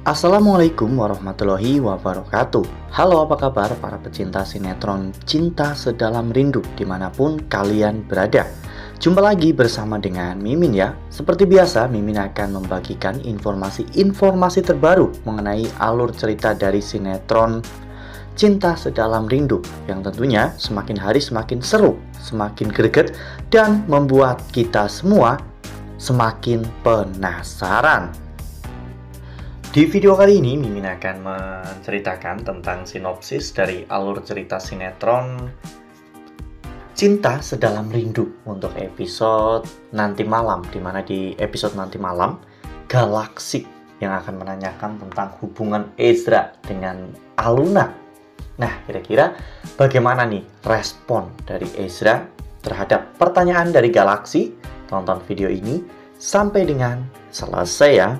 Assalamualaikum warahmatullahi wabarakatuh. Halo, apa kabar para pecinta sinetron Cinta Sedalam Rindu dimanapun kalian berada. Jumpa lagi bersama dengan Mimin ya. Seperti biasa, Mimin akan membagikan informasi terbaru mengenai alur cerita dari sinetron Cinta Sedalam Rindu, yang tentunya semakin hari semakin seru, semakin greget, dan membuat kita semua semakin penasaran. Di video kali ini, Mimin akan menceritakan tentang sinopsis dari alur cerita sinetron Cinta Sedalam Rindu untuk episode nanti malam, dimana di episode nanti malam, Galaksi yang akan menanyakan tentang hubungan Ezra dengan Aluna. Nah, kira-kira bagaimana nih respon dari Ezra terhadap pertanyaan dari Galaksi? Tonton video ini sampai dengan selesai ya.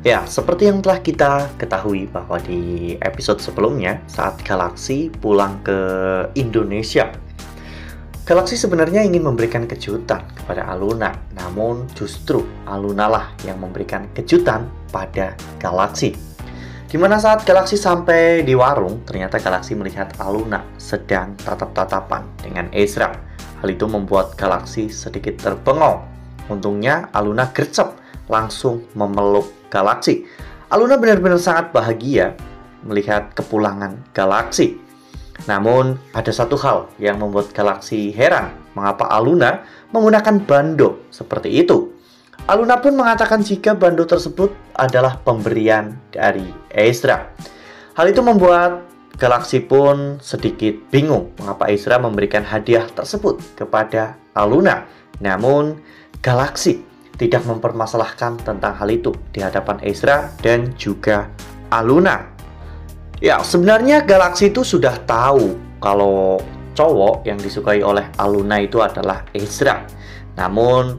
Ya, seperti yang telah kita ketahui bahwa di episode sebelumnya saat Galaksi pulang ke Indonesia, Galaksi sebenarnya ingin memberikan kejutan kepada Aluna, namun justru Aluna lah yang memberikan kejutan pada Galaksi. Dimana saat Galaksi sampai di warung, ternyata Galaksi melihat Aluna sedang tatap-tatapan dengan Ezra. Hal itu membuat Galaksi sedikit terbengong. Untungnya Aluna gercep langsung memeluk Galaksi. Aluna benar-benar sangat bahagia melihat kepulangan Galaksi. Namun ada satu hal yang membuat Galaksi heran, mengapa Aluna menggunakan bando seperti itu. Aluna pun mengatakan jika bando tersebut adalah pemberian dari Ezra. Hal itu membuat Galaksi pun sedikit bingung mengapa Ezra memberikan hadiah tersebut kepada Aluna. Namun Galaksi tidak mempermasalahkan tentang hal itu di hadapan Ezra dan juga Aluna. Ya, sebenarnya Galaksi itu sudah tahu kalau cowok yang disukai oleh Aluna itu adalah Ezra. Namun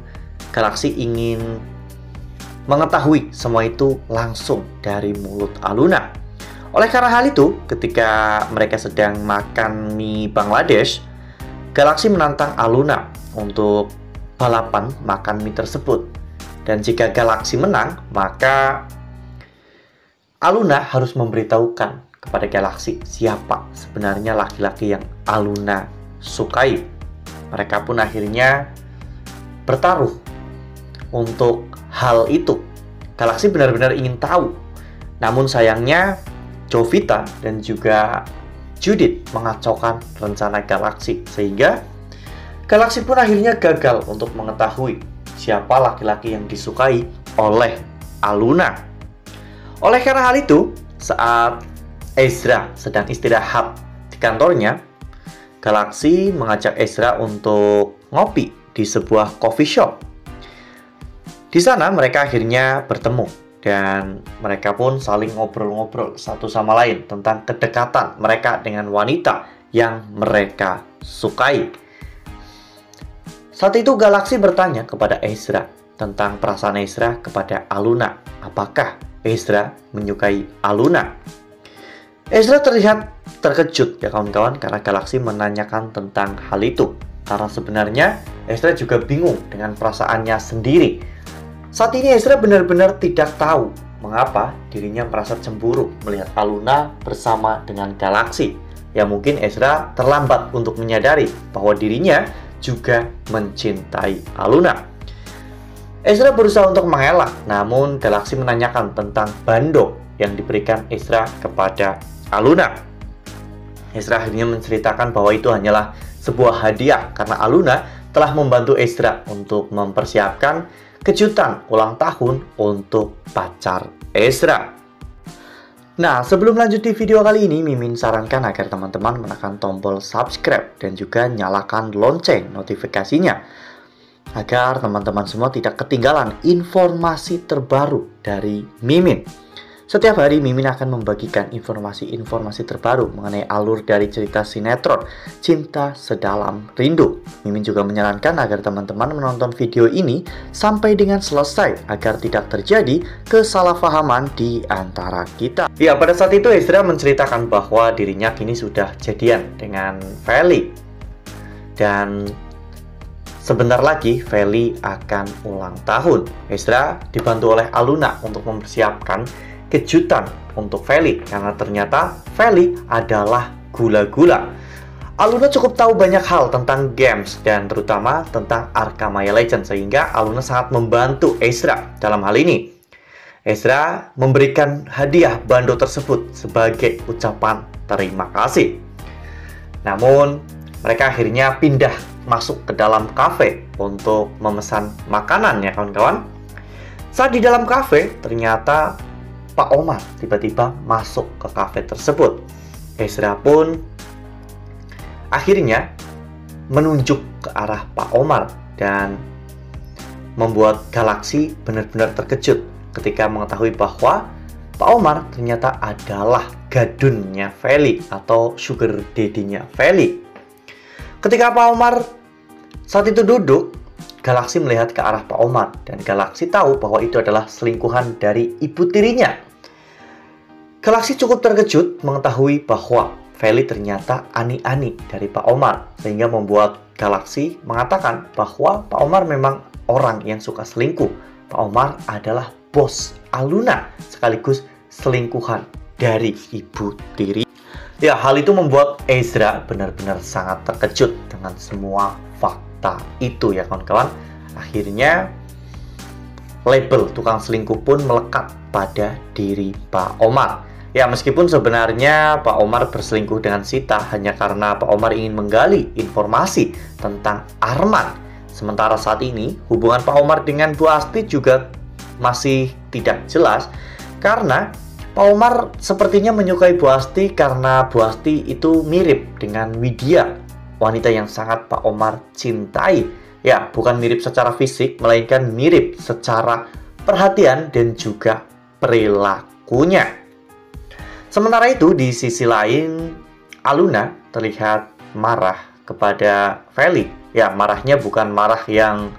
Galaksi ingin mengetahui semua itu langsung dari mulut Aluna. Oleh karena hal itu, ketika mereka sedang makan mie Bangladesh, Galaksi menantang Aluna untuk balapan makan mie tersebut. Dan jika Galaksi menang, maka Aluna harus memberitahukan kepada Galaksi siapa sebenarnya laki-laki yang Aluna sukai. Mereka pun akhirnya bertaruh untuk hal itu. Galaksi benar-benar ingin tahu. Namun sayangnya Jovita dan juga Judith mengacaukan rencana Galaksi, sehingga Galaksi pun akhirnya gagal untuk mengetahui siapa laki-laki yang disukai oleh Aluna. Oleh karena hal itu, saat Ezra sedang istirahat di kantornya, Galaksi mengajak Ezra untuk ngopi di sebuah coffee shop. Di sana mereka akhirnya bertemu dan mereka pun saling ngobrol-ngobrol satu sama lain tentang kedekatan mereka dengan wanita yang mereka sukai. Saat itu Galaksi bertanya kepada Ezra tentang perasaan Ezra kepada Aluna. Apakah Ezra menyukai Aluna? Ezra terlihat terkejut ya kawan-kawan karena Galaksi menanyakan tentang hal itu. Karena sebenarnya Ezra juga bingung dengan perasaannya sendiri. Saat ini Ezra benar-benar tidak tahu mengapa dirinya merasa cemburu melihat Aluna bersama dengan Galaksi. Ya mungkin Ezra terlambat untuk menyadari bahwa dirinya juga mencintai Aluna. Ezra berusaha untuk mengelak, namun Galaksi menanyakan tentang bando yang diberikan Ezra kepada Aluna. Ezra akhirnya menceritakan bahwa itu hanyalah sebuah hadiah karena Aluna telah membantu Ezra untuk mempersiapkan kejutan ulang tahun untuk pacar Ezra. Nah, sebelum lanjut di video kali ini, Mimin sarankan agar teman-teman menekan tombol subscribe dan juga nyalakan lonceng notifikasinya agar teman-teman semua tidak ketinggalan informasi terbaru dari Mimin. Setiap hari Mimin akan membagikan informasi-informasi terbaru mengenai alur dari cerita sinetron Cinta Sedalam Rindu. Mimin juga menyarankan agar teman-teman menonton video ini sampai dengan selesai agar tidak terjadi kesalahpahaman di antara kita. Ya, pada saat itu Ezra menceritakan bahwa dirinya kini sudah jadian dengan Feli. Dan sebentar lagi Feli akan ulang tahun. Ezra dibantu oleh Aluna untuk mempersiapkan kejutan untuk Feli, karena ternyata Feli adalah gula-gula. Aluna cukup tahu banyak hal tentang games dan terutama tentang Arkham Legends, sehingga Aluna sangat membantu Ezra dalam hal ini. Ezra memberikan hadiah bando tersebut sebagai ucapan terima kasih. Namun mereka akhirnya pindah masuk ke dalam kafe untuk memesan makanan, ya kawan-kawan. Saat di dalam kafe, ternyata Pak Omar tiba-tiba masuk ke kafe tersebut. Ezra pun akhirnya menunjuk ke arah Pak Omar dan membuat Galaksi benar-benar terkejut ketika mengetahui bahwa Pak Omar ternyata adalah gadunnya Feli atau sugar daddy-nya Feli. Ketika Pak Omar saat itu duduk, Galaksi melihat ke arah Pak Omar dan Galaksi tahu bahwa itu adalah selingkuhan dari ibu tirinya. Galaksi cukup terkejut mengetahui bahwa Feli ternyata ani-ani dari Pak Omar, sehingga membuat Galaksi mengatakan bahwa Pak Omar memang orang yang suka selingkuh. Pak Omar adalah bos Aluna sekaligus selingkuhan dari ibu tiri. Ya, hal itu membuat Ezra benar-benar sangat terkejut dengan semua fakta itu, ya kawan-kawan. Akhirnya label tukang selingkuh pun melekat pada diri Pak Omar. Ya, meskipun sebenarnya Pak Omar berselingkuh dengan Sita hanya karena Pak Omar ingin menggali informasi tentang Arman. Sementara saat ini hubungan Pak Omar dengan Bu Asti juga masih tidak jelas, karena Pak Omar sepertinya menyukai Bu Asti karena Bu Asti itu mirip dengan Widya, wanita yang sangat Pak Omar cintai. Ya, bukan mirip secara fisik, melainkan mirip secara perhatian dan juga perilakunya. Sementara itu, di sisi lain, Aluna terlihat marah kepada Feli. Ya, marahnya bukan marah yang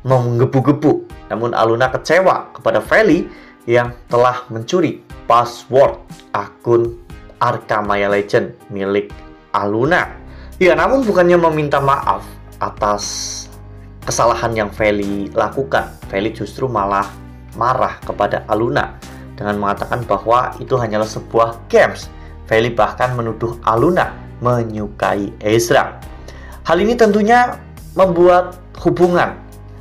menggebu-gebu, namun Aluna kecewa kepada Feli yang telah mencuri password akun Arkham Legends milik Aluna. Ya, namun bukannya meminta maaf atas kesalahan yang Feli lakukan, Feli justru malah marah kepada Aluna dengan mengatakan bahwa itu hanyalah sebuah games. Feli bahkan menuduh Aluna menyukai Ezra. Hal ini tentunya membuat hubungan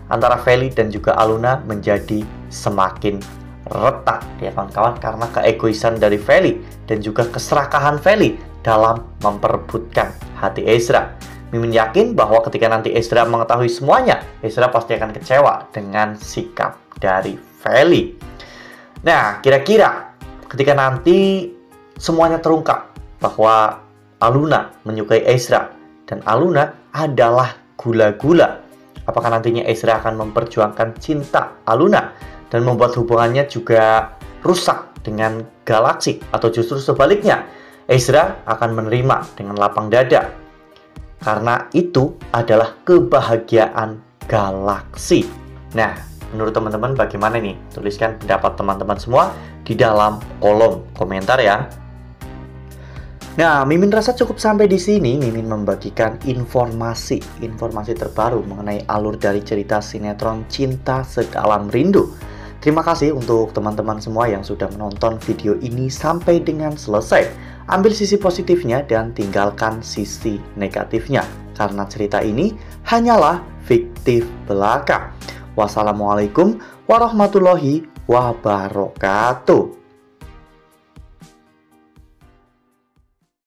antara Feli dan juga Aluna menjadi semakin retak, ya kawan-kawan, karena keegoisan dari Feli dan juga keserakahan Feli dalam memperebutkan hati Ezra. Mimin yakin bahwa ketika nanti Ezra mengetahui semuanya, Ezra pasti akan kecewa dengan sikap dari Feli. Nah, kira-kira ketika nanti semuanya terungkap bahwa Aluna menyukai Ezra dan Aluna adalah gula-gula, apakah nantinya Ezra akan memperjuangkan cinta Aluna dan membuat hubungannya juga rusak dengan Galaksi, atau justru sebaliknya, Ezra akan menerima dengan lapang dada karena itu adalah kebahagiaan Galaksi. Nah, menurut teman-teman bagaimana nih? Tuliskan pendapat teman-teman semua di dalam kolom komentar ya. Nah, Mimin rasa cukup sampai di sini. Mimin membagikan informasi terbaru mengenai alur dari cerita sinetron Cinta Sedalam Rindu. Terima kasih untuk teman-teman semua yang sudah menonton video ini sampai dengan selesai. Ambil sisi positifnya dan tinggalkan sisi negatifnya, karena cerita ini hanyalah fiktif belaka. Wassalamualaikum warahmatullahi wabarakatuh.